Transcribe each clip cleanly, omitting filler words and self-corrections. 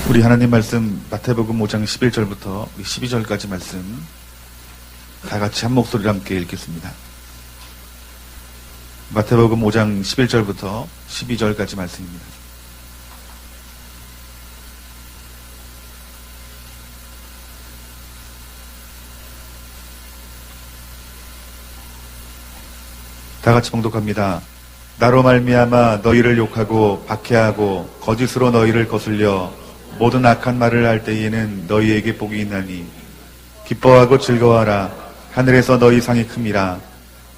우리 하나님 말씀 마태복음 5장 11절부터 12절까지 말씀 다 같이 한 목소리로 함께 읽겠습니다. 마태복음 5장 11절부터 12절까지 말씀입니다. 다 같이 봉독합니다. 나로 말미암아 너희를 욕하고 박해하고 거짓으로 너희를 거슬려 모든 악한 말을 할 때에는 너희에게 복이 있나니 기뻐하고 즐거워하라. 하늘에서 너희 상이 큼이라.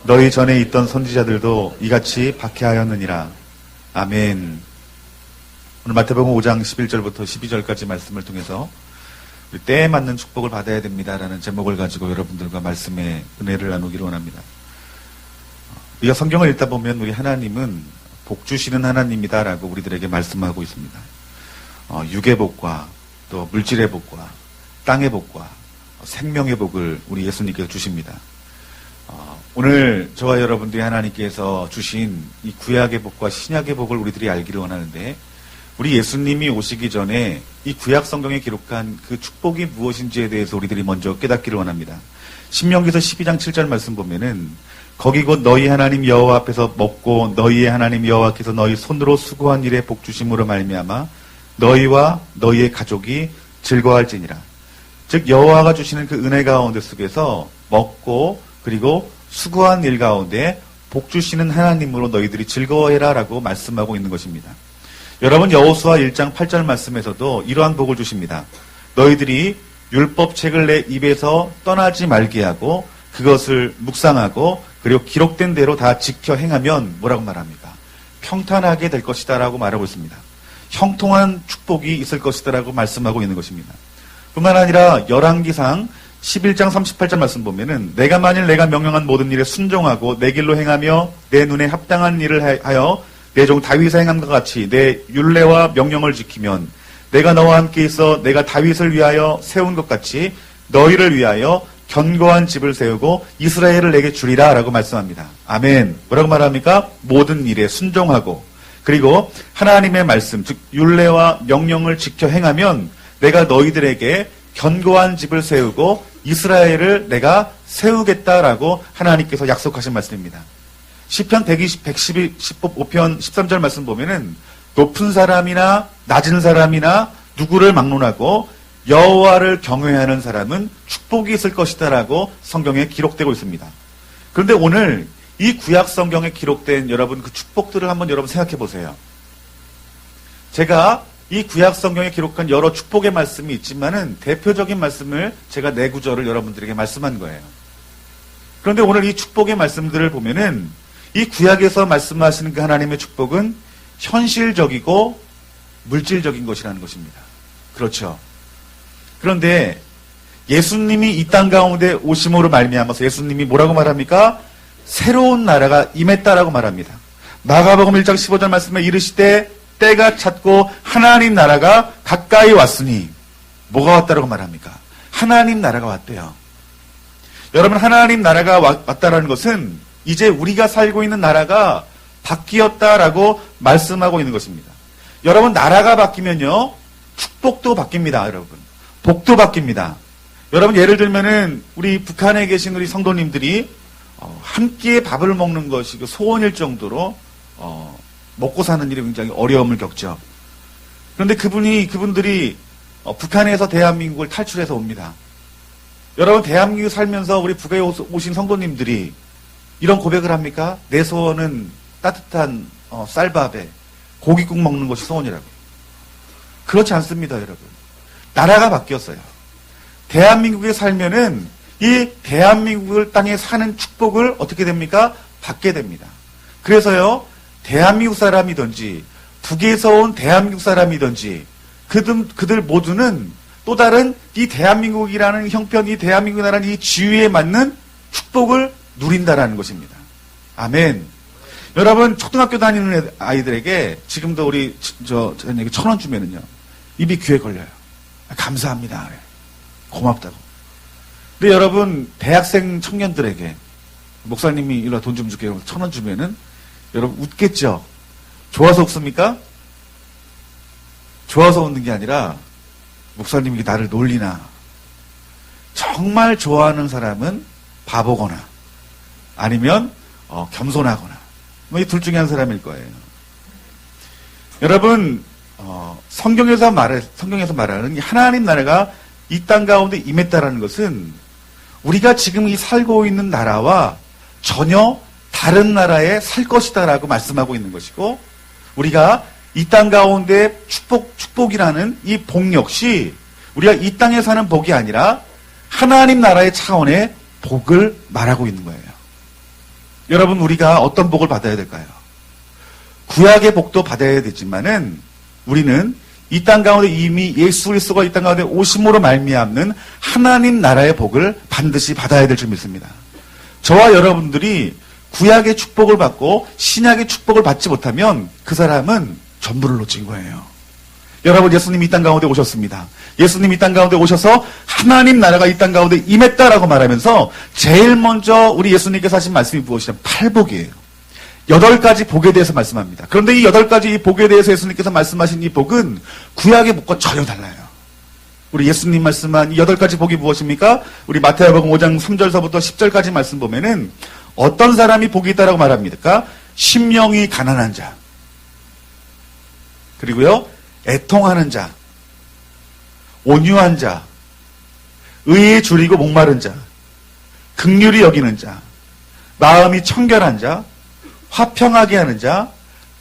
너희 전에 있던 선지자들도 이같이 박해하였느니라. 아멘. 오늘 마태복음 5장 11절부터 12절까지 말씀을 통해서 우리 때에 맞는 축복을 받아야 됩니다라는 제목을 가지고 여러분들과 말씀의 은혜를 나누기를 원합니다. 우리가 성경을 읽다 보면 우리 하나님은 복 주시는 하나님이다라고 우리들에게 말씀하고 있습니다. 육의 복과 또 물질의 복과 땅의 복과 생명의 복을 우리 예수님께서 주십니다. 오늘 저와 여러분들이 하나님께서 주신 이 구약의 복과 신약의 복을 우리들이 알기를 원하는데, 우리 예수님이 오시기 전에 이 구약 성경에 기록한 그 축복이 무엇인지에 대해서 우리들이 먼저 깨닫기를 원합니다. 신명기서 12장 7절 말씀 보면은 거기 곧 너희 하나님 여호와 앞에서 먹고 너희의 하나님 여호와께서 너희 손으로 수고한 일에 복 주심으로 말미암아 너희와 너희의 가족이 즐거워할지니라. 즉 여호와가 주시는 그 은혜 가운데 속에서 먹고 그리고 수고한 일 가운데 복 주시는 하나님으로 너희들이 즐거워해라 라고 말씀하고 있는 것입니다. 여러분, 여호수아 1장 8절 말씀에서도 이러한 복을 주십니다. 너희들이 율법책을 내 입에서 떠나지 말게 하고 그것을 묵상하고 그리고 기록된 대로 다 지켜 행하면 뭐라고 말합니까? 평탄하게 될 것이다 라고 말하고 있습니다. 형통한 축복이 있을 것이다 라고 말씀하고 있는 것입니다. 뿐만 아니라 열왕기상 11장 38절 말씀 보면은 내가 만일 내가 명령한 모든 일에 순종하고 내 길로 행하며 내 눈에 합당한 일을 하여 내 종 다윗의 행함과 같이 내 율례와 명령을 지키면 내가 너와 함께 있어 내가 다윗을 위하여 세운 것 같이 너희를 위하여 견고한 집을 세우고 이스라엘을 내게 주리라 라고 말씀합니다. 아멘. 뭐라고 말합니까? 모든 일에 순종하고 그리고 하나님의 말씀, 즉 율례와 명령을 지켜 행하면 내가 너희들에게 견고한 집을 세우고 이스라엘을 내가 세우겠다라고 하나님께서 약속하신 말씀입니다. 시편 115편 13절 말씀 보면은 높은 사람이나 낮은 사람이나 누구를 막론하고 여호와를 경외하는 사람은 축복이 있을 것이다라고 성경에 기록되고 있습니다. 그런데 오늘 이 구약 성경에 기록된 여러분 그 축복들을 한번 여러분 생각해 보세요. 제가 이 구약 성경에 기록한 여러 축복의 말씀이 있지만은 대표적인 말씀을 제가 네 구절을 여러분들에게 말씀한 거예요. 그런데 오늘 이 축복의 말씀들을 보면은 이 구약에서 말씀하시는 그 하나님의 축복은 현실적이고 물질적인 것이라는 것입니다. 그렇죠. 그런데 예수님이 이 땅 가운데 오심으로 말미암아서 예수님이 뭐라고 말합니까? 새로운 나라가 임했다라고 말합니다. 마가복음 1장 15절 말씀에 이르시되 때가 찼고 하나님 나라가 가까이 왔으니 뭐가 왔다라고 말합니까? 하나님 나라가 왔대요. 여러분, 하나님 나라가 왔다라는 것은 이제 우리가 살고 있는 나라가 바뀌었다라고 말씀하고 있는 것입니다. 여러분, 나라가 바뀌면요 축복도 바뀝니다. 여러분, 복도 바뀝니다. 여러분, 예를 들면은 우리 북한에 계신 우리 성도님들이 함께 밥을 먹는 것이 소원일 정도로 먹고 사는 일이 굉장히 어려움을 겪죠. 그런데 그분들이 북한에서 대한민국을 탈출해서 옵니다. 여러분, 대한민국 살면서 우리 북에 오신 성도님들이 이런 고백을 합니까? 내 소원은 따뜻한 쌀밥에 고깃국 먹는 것이 소원이라고. 그렇지 않습니다, 여러분. 나라가 바뀌었어요. 대한민국에 살면은 이 대한민국 땅에 사는 축복을 어떻게 됩니까? 받게 됩니다. 그래서요, 대한민국 사람이든지 북에서 온 대한민국 사람이든지 그들 모두는 또 다른 이 대한민국이라는 형편, 이 대한민국이라는 이 지위에 맞는 축복을 누린다라는 것입니다. 아멘. 여러분, 초등학교 다니는 아이들에게 지금도 우리 저에게 1,000원 주면은요 입이 귀에 걸려요. 감사합니다. 고맙다고. 근데 여러분, 대학생 청년들에게 목사님이 일로 돈 좀 줄게요. 1,000원 주면은 여러분 웃겠죠? 좋아서 웃습니까? 좋아서 웃는 게 아니라 목사님이 나를 놀리나. 정말 좋아하는 사람은 바보거나 아니면 겸손하거나 이 둘 중에 한 사람일 거예요. 여러분, 성경에서 말하는 이 하나님 나라가 이 땅 가운데 임했다라는 것은 우리가 지금 이 살고 있는 나라와 전혀 다른 나라에 살 것이다라고 말씀하고 있는 것이고, 우리가 이 땅 가운데 축복이라는 이 복 역시 우리가 이 땅에 사는 복이 아니라 하나님 나라의 차원의 복을 말하고 있는 거예요. 여러분, 우리가 어떤 복을 받아야 될까요? 구약의 복도 받아야 되지만은 우리는 이 땅 가운데 이미 예수 그리스도가 이 땅 가운데 오심으로 말미암는 하나님 나라의 복을 반드시 받아야 될 줄 믿습니다. 저와 여러분들이 구약의 축복을 받고 신약의 축복을 받지 못하면 그 사람은 전부를 놓친 거예요. 여러분, 예수님이 이 땅 가운데 오셨습니다. 예수님이 이 땅 가운데 오셔서 하나님 나라가 이 땅 가운데 임했다라고 말하면서 제일 먼저 우리 예수님께서 하신 말씀이 무엇이냐면 팔복이에요. 8가지 복에 대해서 말씀합니다. 그런데 이 8가지 이 복에 대해서 예수님께서 말씀하신 이 복은 구약의 복과 전혀 달라요. 우리 예수님 말씀한 이 8가지 복이 무엇입니까? 우리 마태복음 5장 3절서부터 10절까지 말씀 보면은 어떤 사람이 복이 있다라고 말합니까? 심령이 가난한 자, 그리고요 애통하는 자, 온유한 자, 의에 줄이고 목마른 자, 긍휼히 여기는 자, 마음이 청결한 자, 화평하게 하는 자,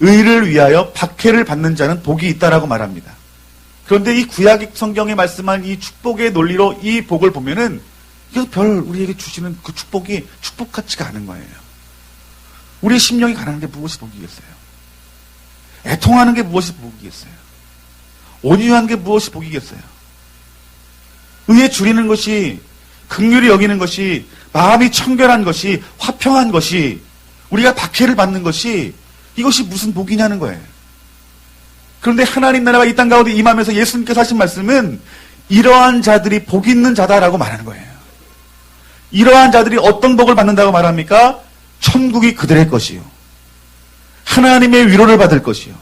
의를 위하여 박해를 받는 자는 복이 있다라고 말합니다. 그런데 이 구약 성경에 말씀한 이 축복의 논리로 이 복을 보면은 이거 별 우리에게 주시는 그 축복이 축복 같지가 않은 거예요. 우리의 심령이 가난한 게 무엇이 복이겠어요? 애통하는 게 무엇이 복이겠어요? 온유한 게 무엇이 복이겠어요? 의에 줄이는 것이, 긍휼히 여기는 것이, 마음이 청결한 것이, 화평한 것이, 우리가 박해를 받는 것이, 이것이 무슨 복이냐는 거예요. 그런데 하나님 나라가 이 땅 가운데 임하면서 예수님께서 하신 말씀은 이러한 자들이 복 있는 자다라고 말하는 거예요. 이러한 자들이 어떤 복을 받는다고 말합니까? 천국이 그들의 것이요, 하나님의 위로를 받을 것이요,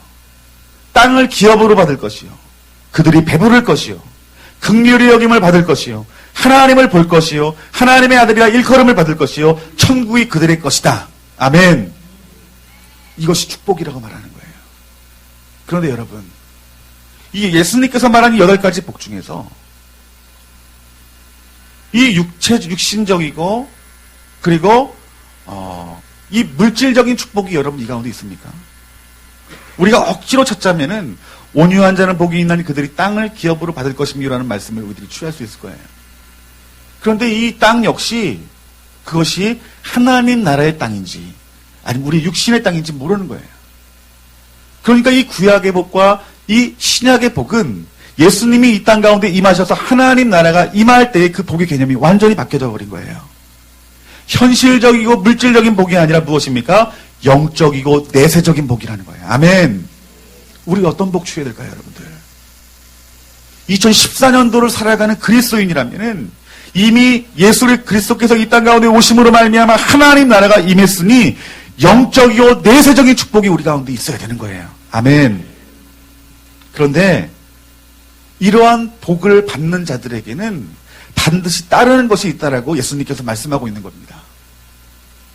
땅을 기업으로 받을 것이요, 그들이 배부를 것이요, 긍휼히 여김을 받을 것이요, 하나님을 볼 것이요, 하나님의 아들이라 일컬음을 받을 것이요, 천국이 그들의 것이다. 아멘. 이것이 축복이라고 말하는 거예요. 그런데 여러분, 이 예수님께서 말한 이 8가지 복 중에서 이 육신적이고 그리고 이 물질적인 축복이 여러분 이 가운데 있습니까? 우리가 억지로 찾자면은 온유한 자는 복이 있나니 그들이 땅을 기업으로 받을 것입니다라는 말씀을 우리들이 취할 수 있을 거예요. 그런데 이 땅 역시 그것이 하나님 나라의 땅인지 아니면 우리 육신의 땅인지 모르는 거예요. 그러니까 이 구약의 복과 이 신약의 복은 예수님이 이 땅 가운데 임하셔서 하나님 나라가 임할 때의 그 복의 개념이 완전히 바뀌어져 버린 거예요. 현실적이고 물질적인 복이 아니라 무엇입니까? 영적이고 내세적인 복이라는 거예요. 아멘. 우리가 어떤 복 취해야 될까요, 여러분들? 2014년도를 살아가는 그리스도인이라면은 이미 예수 그리스도께서 이 땅 가운데 오심으로 말미암아 하나님 나라가 임했으니 영적이고 내세적인 축복이 우리 가운데 있어야 되는 거예요. 아멘. 그런데 이러한 복을 받는 자들에게는 반드시 따르는 것이 있다라고 예수님께서 말씀하고 있는 겁니다.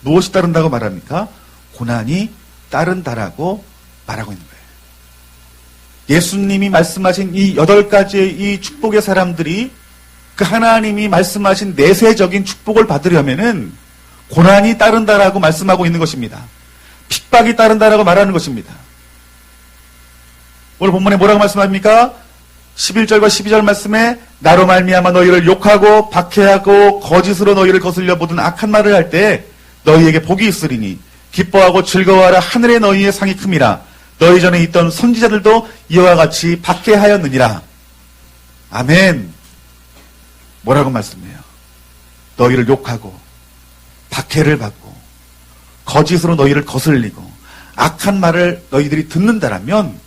무엇이 따른다고 말합니까? 고난이 따른다라고 말하고 있는 거예요. 예수님이 말씀하신 이 8가지의 이 축복의 사람들이 그 하나님이 말씀하신 내세적인 축복을 받으려면은 고난이 따른다라고 말씀하고 있는 것입니다. 핍박이 따른다라고 말하는 것입니다. 오늘 본문에 뭐라고 말씀합니까? 11절과 12절 말씀에 나로 말미암아 너희를 욕하고 박해하고 거짓으로 너희를 거슬려 모든 악한 말을 할 때 너희에게 복이 있으리니 기뻐하고 즐거워하라. 하늘의 너희의 상이 큼이라. 너희 전에 있던 선지자들도 이와 같이 박해하였느니라. 아멘. 뭐라고 말씀해요? 너희를 욕하고 박해를 받고 거짓으로 너희를 거슬리고 악한 말을 너희들이 듣는다라면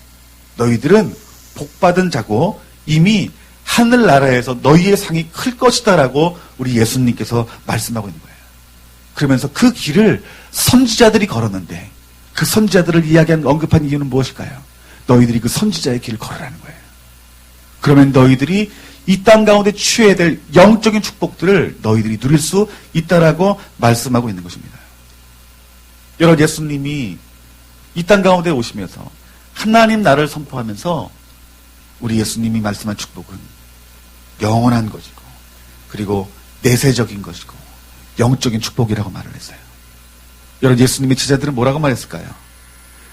너희들은 복받은 자고 이미 하늘나라에서 너희의 상이 클 것이다라고 우리 예수님께서 말씀하고 있는 거예요. 그러면서 그 길을 선지자들이 걸었는데 그 선지자들을 이야기한 언급한 이유는 무엇일까요? 너희들이 그 선지자의 길을 걸으라는 거예요. 그러면 너희들이 이 땅 가운데 취해야 될 영적인 축복들을 너희들이 누릴 수 있다라고 말씀하고 있는 것입니다. 여러분, 예수님이 이 땅 가운데 오시면서 하나님 나라를 선포하면서 우리 예수님이 말씀한 축복은 영원한 것이고, 그리고 내세적인 것이고 영적인 축복이라고 말을 했어요. 여러분, 예수님의 제자들은 뭐라고 말했을까요?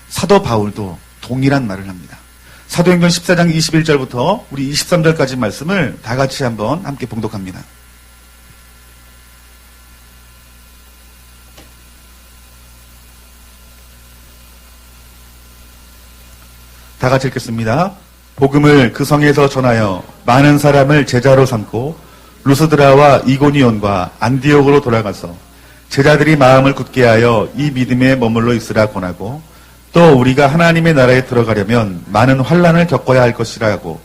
사도 바울도 동일한 말을 합니다. 사도행전 14장 21절부터 우리 23절까지 말씀을 다 같이 한번 함께 봉독합니다. 다 같이 읽겠습니다. 복음을 그 성에서 전하여 많은 사람을 제자로 삼고 루스드라와 이고니온과 안디옥으로 돌아가서 제자들이 마음을 굳게 하여 이 믿음에 머물러 있으라 권하고, 또 우리가 하나님의 나라에 들어가려면 많은 환난을 겪어야 할 것이라고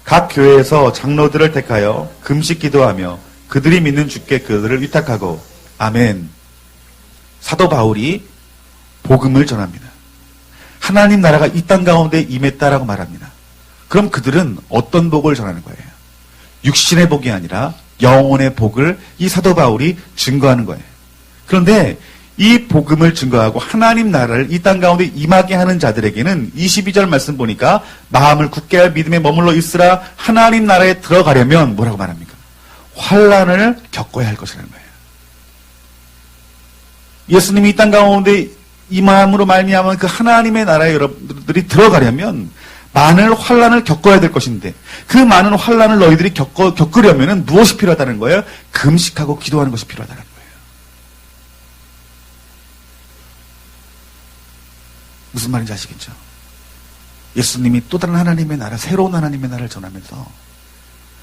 각 교회에서 장로들을 택하여 금식 기도하며 그들이 믿는 주께 그들을 위탁하고. 아멘. 사도 바울이 복음을 전합니다. 하나님 나라가 이 땅 가운데 임했다라고 말합니다. 그럼 그들은 어떤 복을 전하는 거예요? 육신의 복이 아니라 영혼의 복을 이 사도 바울이 증거하는 거예요. 그런데 이 복음을 증거하고 하나님 나라를 이 땅 가운데 임하게 하는 자들에게는 22절 말씀 보니까 마음을 굳게 할 믿음에 머물러 있으라, 하나님 나라에 들어가려면 뭐라고 말합니까? 환난을 겪어야 할 것이라는 거예요. 예수님이 이 땅 가운데 임함으로 말미암은 그 하나님의 나라에 여러분들이 들어가려면 많은 환난을 겪어야 될 것인데, 그 많은 환난을 너희들이 겪으려면 무엇이 필요하다는 거예요? 금식하고 기도하는 것이 필요하다는 거예요. 무슨 말인지 아시겠죠? 예수님이 또 다른 하나님의 나라, 새로운 하나님의 나라를 전하면서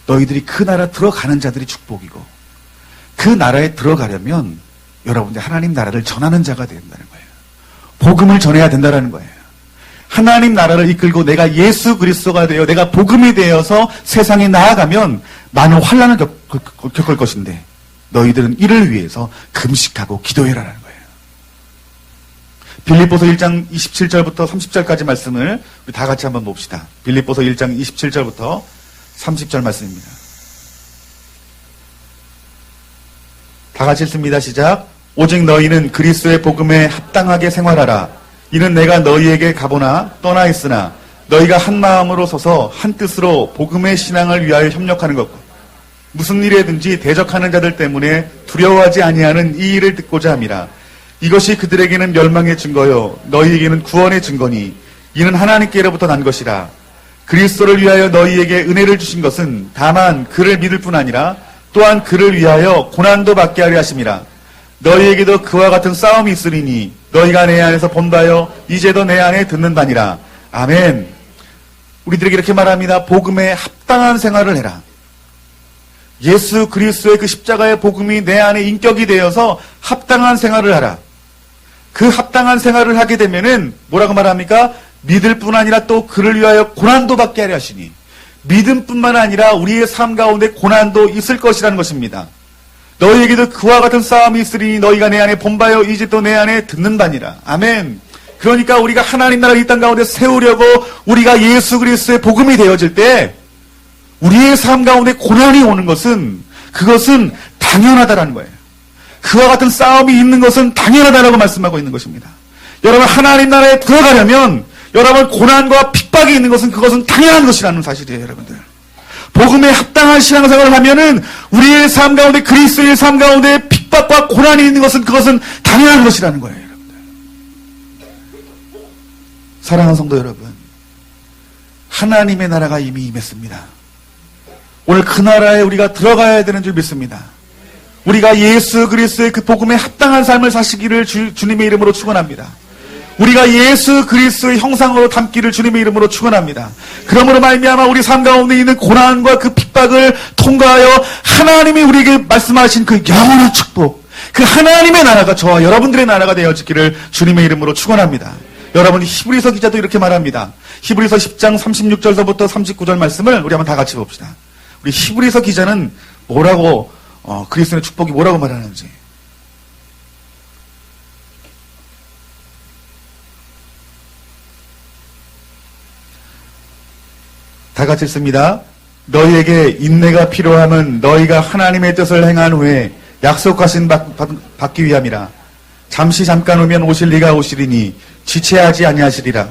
너희들이 그 나라 들어가는 자들이 축복이고, 그 나라에 들어가려면 여러분들 하나님 나라를 전하는 자가 된다는 거예요. 복음을 전해야 된다는 거예요. 하나님 나라를 이끌고 내가 예수 그리스도가 되어 내가 복음이 되어서 세상에 나아가면 많은 환난을 겪을 것인데, 너희들은 이를 위해서 금식하고 기도해라라는 거예요. 빌립보서 1장 27절부터 30절까지 말씀을 우리 다 같이 한번 봅시다. 빌립보서 1장 27절부터 30절 말씀입니다. 다 같이 읽습니다. 시작. 오직 너희는 그리스도의 복음에 합당하게 생활하라. 이는 내가 너희에게 가보나 떠나 있으나 너희가 한 마음으로 서서 한 뜻으로 복음의 신앙을 위하여 협력하는 것과 무슨 일에든지 대적하는 자들 때문에 두려워하지 아니하는 이 일을 듣고자 함이라. 이것이 그들에게는 멸망의 증거요 너희에게는 구원의 증거니 이는 하나님께로부터 난 것이라. 그리스도를 위하여 너희에게 은혜를 주신 것은 다만 그를 믿을 뿐 아니라 또한 그를 위하여 고난도 받게 하려 하심이라. 너희에게도 그와 같은 싸움이 있으리니 너희가 내 안에서 본다여 이제도 내 안에 듣는 바니라. 아멘. 우리들에게 이렇게 말합니다. 복음에 합당한 생활을 해라. 예수 그리스도의 그 십자가의 복음이 내 안에 인격이 되어서 합당한 생활을 하라. 그 합당한 생활을 하게 되면은 뭐라고 말합니까? 믿을 뿐 아니라 또 그를 위하여 고난도 받게 하려 하시니, 믿음뿐만 아니라 우리의 삶 가운데 고난도 있을 것이라는 것입니다. 너희에게도 그와 같은 싸움이 있으리니 너희가 내 안에 본바요 이제 또 내 안에 듣는 바니라. 아멘. 그러니까 우리가 하나님 나라를 이 땅 가운데 세우려고 우리가 예수 그리스도의 복음이 되어질 때 우리의 삶 가운데 고난이 오는 것은 그것은 당연하다라는 거예요. 그와 같은 싸움이 있는 것은 당연하다라고 말씀하고 있는 것입니다. 여러분, 하나님 나라에 들어가려면 여러분 고난과 핍박이 있는 것은 그것은 당연한 것이라는 사실이에요. 여러분들, 복음에 합당한 신앙생활을 하면은 우리의 삶 가운데, 그리스도의 삶 가운데 핍박과 고난이 있는 것은 그것은 당연한 것이라는 거예요. 여러분들, 사랑하는 성도 여러분, 하나님의 나라가 이미 임했습니다. 오늘 그 나라에 우리가 들어가야 되는 줄 믿습니다. 우리가 예수 그리스도의 그 복음에 합당한 삶을 사시기를 주님의 이름으로 축원합니다. 우리가 예수 그리스도의 형상으로 담기를 주님의 이름으로 축원합니다. 그러므로 말미암아 우리 삶 가운데 있는 고난과 그 핍박을 통과하여 하나님이 우리에게 말씀하신 그 영원한 축복, 그 하나님의 나라가 저와 여러분들의 나라가 되어지기를 주님의 이름으로 축원합니다. 여러분, 히브리서 기자도 이렇게 말합니다. 히브리서 10장 36절서부터 39절 말씀을 우리 한번 다 같이 봅시다. 우리 히브리서 기자는 뭐라고 그리스도의 축복이 뭐라고 말하는지. 다 같이 읽습니다. 너희에게 인내가 필요함은 너희가 하나님의 뜻을 행한 후에 약속하신 받기 위함이라. 잠시 잠깐 오면 오실 이가 오시리니 지체하지 아니하시리라.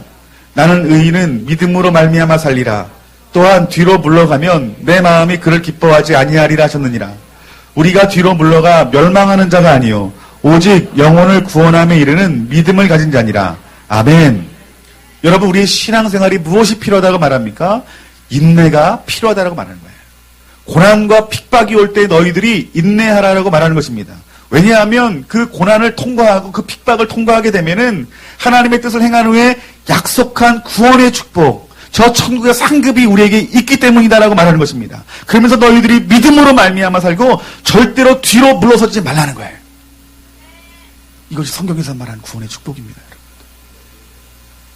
나는 의인은 믿음으로 말미암아 살리라. 또한 뒤로 물러가면 내 마음이 그를 기뻐하지 아니하리라 하셨느니라. 우리가 뒤로 물러가 멸망하는 자가 아니요 오직 영혼을 구원함에 이르는 믿음을 가진 자니라. 아멘. 여러분, 우리의 신앙생활이 무엇이 필요하다고 말합니까? 인내가 필요하다고 말하는 거예요. 고난과 핍박이 올 때 너희들이 인내하라고 말하는 것입니다. 왜냐하면 그 고난을 통과하고 그 핍박을 통과하게 되면은 하나님의 뜻을 행한 후에 약속한 구원의 축복, 저 천국의 상급이 우리에게 있기 때문이다라고 말하는 것입니다. 그러면서 너희들이 믿음으로 말미암아 살고 절대로 뒤로 물러서지 말라는 거예요. 이것이 성경에서 말하는 구원의 축복입니다. 여러분.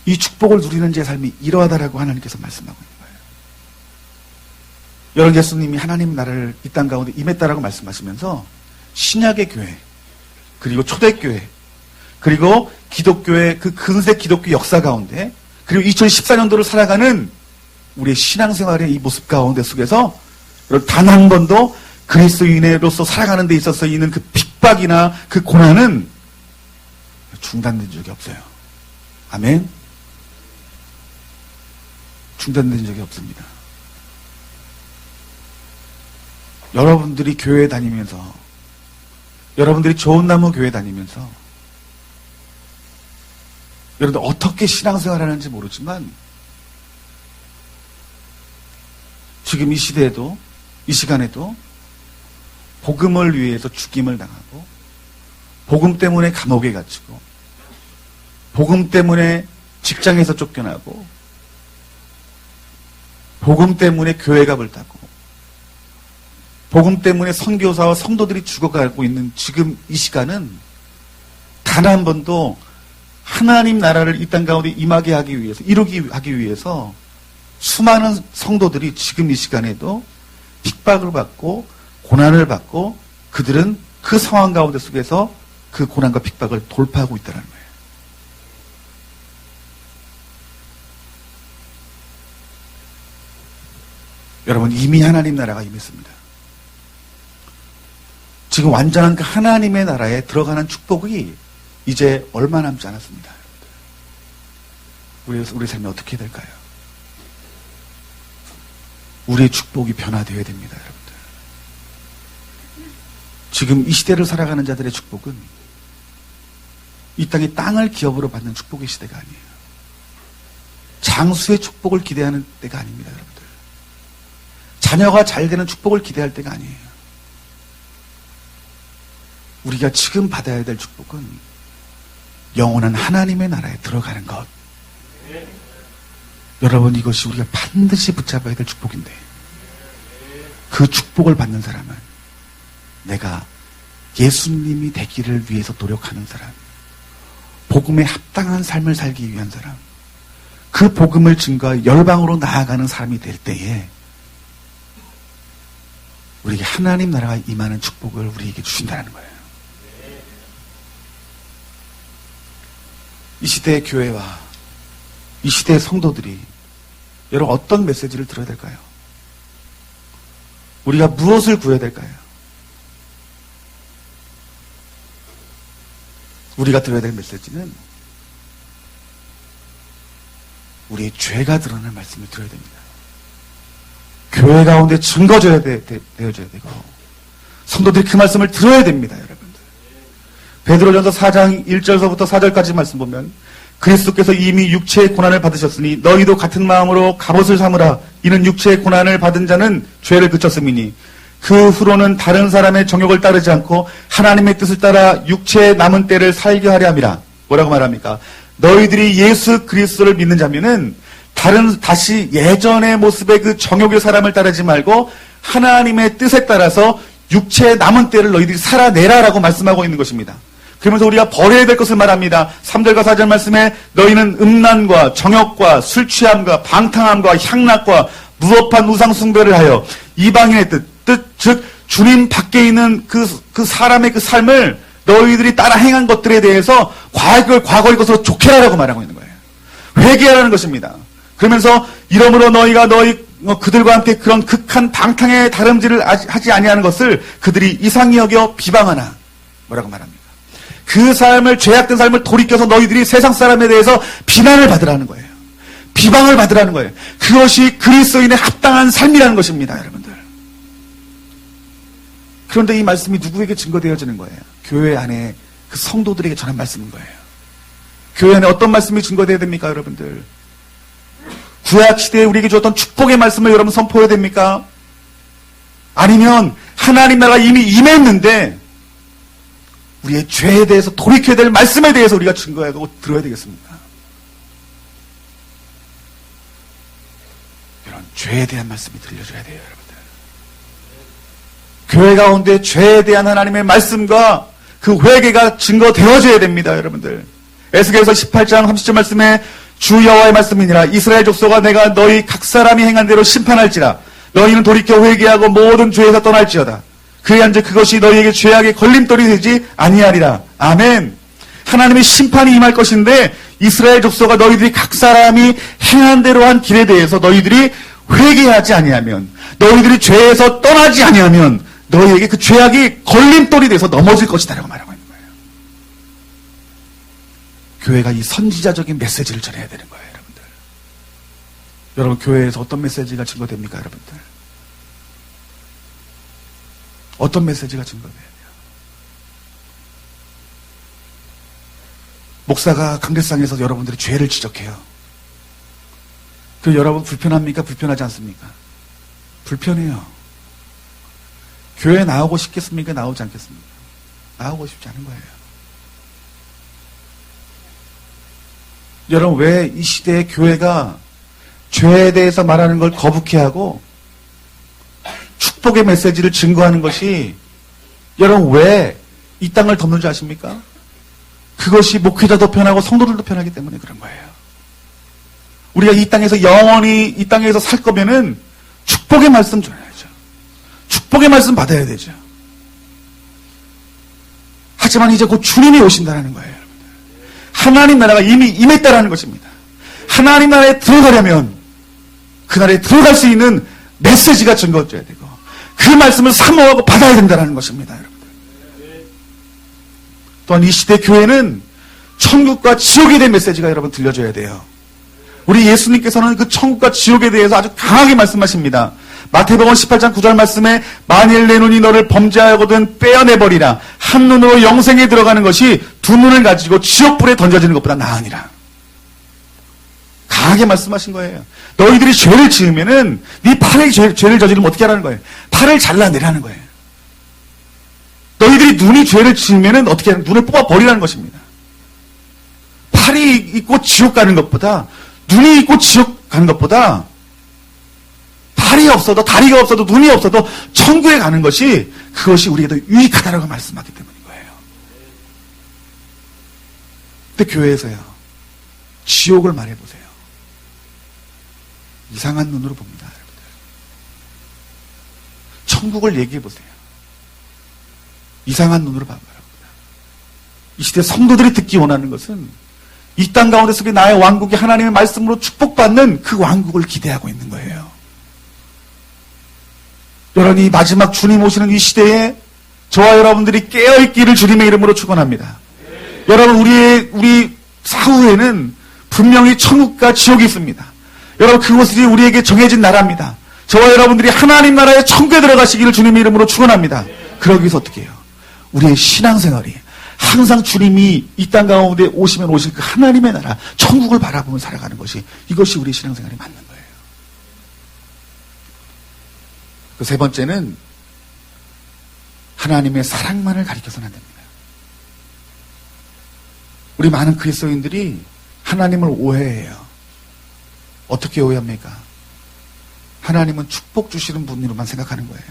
이 축복을 누리는 제 삶이 이러하다라고 하나님께서 말씀하고 있는 거예요. 여러분, 예수님이 하나님 나라를 이 땅 가운데 임했다라고 말씀하시면서 신약의 교회, 그리고 초대교회, 그리고 기독교의 그 근세 기독교 역사 가운데, 그리고 2014년도를 살아가는 우리의 신앙생활의 이 모습 가운데 속에서 단 한 번도 그리스도인으로서 살아가는 데 있어서 있는 그 핍박이나 그 고난은 중단된 적이 없어요. 아멘. 중단된 적이 없습니다. 여러분들이 교회 다니면서, 여러분들이 좋은 나무 교회 다니면서 여러분들 어떻게 신앙생활 하는지 모르지만 지금 이 시대에도, 이 시간에도 복음을 위해서 죽임을 당하고, 복음 때문에 감옥에 갇히고, 복음 때문에 직장에서 쫓겨나고, 복음 때문에 교회가 불타고, 복음 때문에 선교사와 성도들이 죽어가고 있는 지금 이 시간은 단 한 번도 하나님 나라를 이 땅 가운데 임하게 하기 위해서, 이루기 하기 위해서 수많은 성도들이 지금 이 시간에도 핍박을 받고 고난을 받고 그들은 그 상황 가운데 속에서 그 고난과 핍박을 돌파하고 있다는 거예요. 여러분, 이미 하나님 나라가 임했습니다. 지금 완전한 그 하나님의 나라에 들어가는 축복이 이제 얼마 남지 않았습니다. 우리 삶이 어떻게 될까요? 우리의 축복이 변화되어야 됩니다, 여러분들. 지금 이 시대를 살아가는 자들의 축복은 이 땅의 땅을 기업으로 받는 축복의 시대가 아니에요. 장수의 축복을 기대하는 때가 아닙니다, 여러분들. 자녀가 잘 되는 축복을 기대할 때가 아니에요. 우리가 지금 받아야 될 축복은 영원한 하나님의 나라에 들어가는 것. 여러분, 이것이 우리가 반드시 붙잡아야 될 축복인데, 그 축복을 받는 사람은 내가 예수님이 되기를 위해서 노력하는 사람, 복음에 합당한 삶을 살기 위한 사람, 그 복음을 증거하여 열방으로 나아가는 사람이 될 때에 우리에게 하나님 나라가 임하는 축복을 우리에게 주신다는 거예요. 이 시대의 교회와 이 시대의 성도들이 여러분 어떤 메시지를 들어야 될까요? 우리가 무엇을 구해야 될까요? 우리가 들어야 될 메시지는 우리의 죄가 드러나는 말씀을 들어야 됩니다. 교회 가운데 증거져야 되어져야 되고, 성도들이 그 말씀을 들어야 됩니다, 여러분들. 베드로전서 4장 1절서부터 4절까지 말씀 보면, 그리스도께서 이미 육체의 고난을 받으셨으니 너희도 같은 마음으로 갑옷을 삼으라. 이는 육체의 고난을 받은 자는 죄를 그쳤음이니 그 후로는 다른 사람의 정욕을 따르지 않고 하나님의 뜻을 따라 육체의 남은 때를 살게 하려 함이라. 뭐라고 말합니까? 너희들이 예수 그리스도를 믿는 자면은 다시 예전의 모습의 그 정욕의 사람을 따르지 말고 하나님의 뜻에 따라서 육체의 남은 때를 너희들이 살아내라라고 말씀하고 있는 것입니다. 그러면서 우리가 버려야 될 것을 말합니다. 3절과 4절 말씀에 너희는 음란과 정욕과 술 취함과 방탕함과 향락과 무법한 우상 숭배를 하여 이방인의 즉 주님 밖에 있는 그 사람의 그 삶을 너희들이 따라 행한 것들에 대해서 과거의 것으로 족해라라고 말하고 있는 거예요. 회개하라는 것입니다. 그러면서 이러므로 너희가 너희 그들과 함께 그런 극한 방탕의 다름질을 하지 아니하는 것을 그들이 이상히 여겨 비방하나 뭐라고 말합니까? 그 삶을 죄악된 삶을 돌이켜서 너희들이 세상 사람에 대해서 비난을 받으라는 거예요. 비방을 받으라는 거예요. 그것이 그리스도인의 합당한 삶이라는 것입니다, 여러분들. 그런데 이 말씀이 누구에게 증거되어지는 거예요? 교회 안에 그 성도들에게 전한 말씀인 거예요. 교회 안에 어떤 말씀이 증거되어야 됩니까, 여러분들? 구약시대에 우리에게 주었던 축복의 말씀을 여러분 선포해야 됩니까? 아니면 하나님 나라가 이미 임했는데 우리의 죄에 대해서 돌이켜야 될 말씀에 대해서 우리가 증거하고 들어야 되겠습니까? 이런 죄에 대한 말씀이 들려줘야 돼요, 여러분들. 교회 가운데 죄에 대한 하나님의 말씀과 그 회개가 증거되어져야 됩니다, 여러분들. 에스겔서 18장 30절 말씀에 주 여호와의 말씀이니라. 이스라엘 족속아, 내가 너희 각 사람이 행한 대로 심판할지라. 너희는 돌이켜 회개하고 모든 죄에서 떠날지어다. 그리한즉 그것이 너희에게 죄악의 걸림돌이 되지 아니하리라. 아멘. 하나님의 심판이 임할 것인데 이스라엘 족속아, 너희들이 각 사람이 행한 대로 한 길에 대해서 너희들이 회개하지 아니하면, 너희들이 죄에서 떠나지 아니하면 너희에게 그 죄악이 걸림돌이 돼서 넘어질 것이다라고 말하고 있는 거예요. 교회가 이 선지자적인 메시지를 전해야 되는 거예요, 여러분들. 여러분, 교회에서 어떤 메시지가 증거됩니까, 여러분들? 어떤 메시지가 증거돼야 돼요? 목사가 강대상에서 여러분들이 죄를 지적해요. 그 여러분 불편합니까? 불편하지 않습니까? 불편해요. 교회에 나오고 싶겠습니까? 나오지 않겠습니까? 나오고 싶지 않은 거예요. 여러분, 왜 이 시대의 교회가 죄에 대해서 말하는 걸 거북해하고 축복의 메시지를 증거하는 것이, 여러분 왜 이 땅을 덮는 줄 아십니까? 그것이 목회자도 편하고 성도들도 편하기 때문에 그런 거예요. 우리가 이 땅에서 영원히 이 땅에서 살 거면은 축복의 말씀 전해야죠. 축복의 말씀 받아야 되죠. 하지만 이제 곧 주님이 오신다는 거예요, 여러분들. 하나님 나라가 이미 임했다라는 것입니다. 하나님 나라에 들어가려면 그 나라에 들어갈 수 있는 메시지가 증거되어야 되고 그 말씀을 사모하고 받아야 된다는 것입니다, 여러분들. 또한 이 시대 교회는 천국과 지옥에 대한 메시지가 여러분 들려줘야 돼요. 우리 예수님께서는 그 천국과 지옥에 대해서 아주 강하게 말씀하십니다. 마태복음 18장 9절 말씀에 만일 내 눈이 너를 범죄하거든 빼어내버리라. 한 눈으로 영생에 들어가는 것이 두 눈을 가지고 지옥불에 던져지는 것보다 나으니라. 강하게 말씀하신 거예요. 너희들이 죄를 지으면은 네 팔에 죄를 저지르면 어떻게 하라는 거예요? 팔을 잘라내라는 거예요. 너희들이 눈이 죄를 지으면은 어떻게 하는, 눈을 뽑아버리라는 것입니다. 팔이 있고 지옥 가는 것보다, 눈이 있고 지옥 가는 것보다 팔이 없어도, 다리가 없어도, 눈이 없어도 천국에 가는 것이, 그것이 우리에게 더 유익하다라고 말씀하기 때문인 거예요. 근데 교회에서요, 지옥을 말해보세요. 이상한 눈으로 봅니다, 여러분들. 천국을 얘기해보세요. 이상한 눈으로 바라봅니다. 이 시대 성도들이 듣기 원하는 것은 이 땅 가운데 속에 나의 왕국이 하나님의 말씀으로 축복받는 그 왕국을 기대하고 있는 거예요. 여러분, 이 마지막 주님 오시는 이 시대에 저와 여러분들이 깨어있기를 주님의 이름으로 축원합니다. 여러분, 우리 사후에는 분명히 천국과 지옥이 있습니다. 여러분, 그것이 우리에게 정해진 나라입니다. 저와 여러분들이 하나님 나라의 천국에 들어가시기를 주님의 이름으로 축원합니다. 그러기 위해서 어떻게 해요? 우리의 신앙생활이 항상 주님이 이 땅 가운데 오시면 오실 그 하나님의 나라, 천국을 바라보며 살아가는 것이, 이것이 우리의 신앙생활이 맞는 거예요. 그 세 번째는 하나님의 사랑만을 가리켜서는 안 됩니다. 우리 많은 그리스도인들이 하나님을 오해해요. 어떻게 오해합니까? 하나님은 축복 주시는 분으로만 생각하는 거예요.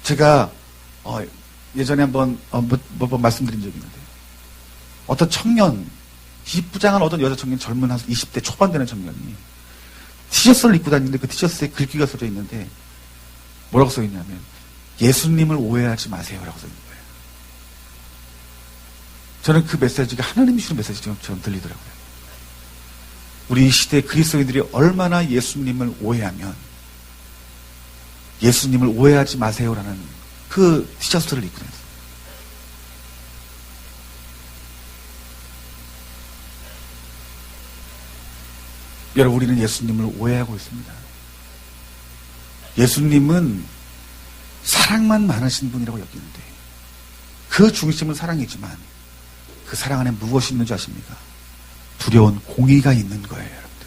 제가 예전에 한번 몇 번 말씀드린 적이 있는데, 어떤 청년, 이쁘장한 어떤 여자 청년, 젊은 한 20대 초반 되는 청년이 티셔츠를 입고 다니는데 그 티셔츠에 글귀가 써져 있는데 뭐라고 써 있냐면 예수님을 오해하지 마세요라고 써 있는 거예요. 저는 그 메시지가 하나님이 주는 메시지처럼 들리더라고요. 우리 시대 그리스도인들이 얼마나 예수님을 오해하면 예수님을 오해하지 마세요라는 그 티셔츠를 입고 다녔어요. 여러분, 우리는 예수님을 오해하고 있습니다. 예수님은 사랑만 많으신 분이라고 여기는데 그 중심은 사랑이지만 그 사랑 안에 무엇이 있는지 아십니까? 두려운 공의가 있는 거예요, 여러분들.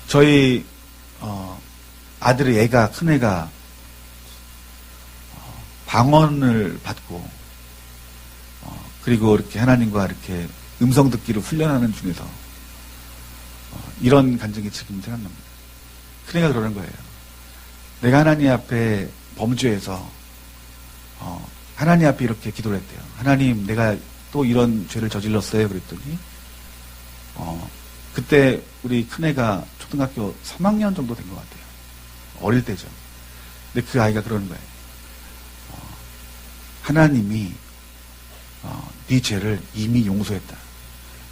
저희 아들의 애가, 큰애가 방언을 받고 그리고 이렇게 하나님과 이렇게 음성 듣기를 훈련하는 중에서 이런 간증이 지금 생각납니다. 큰애가 그러는 거예요. 내가 하나님 앞에 범죄해서 하나님 앞에 이렇게 기도를 했대요. 하나님, 내가 또 이런 죄를 저질렀어요. 그랬더니 그때 우리 큰애가 초등학교 3학년 정도 된 것 같아요. 어릴 때죠. 근데 그 아이가 그러는 거예요. 하나님이 네 죄를 이미 용서했다.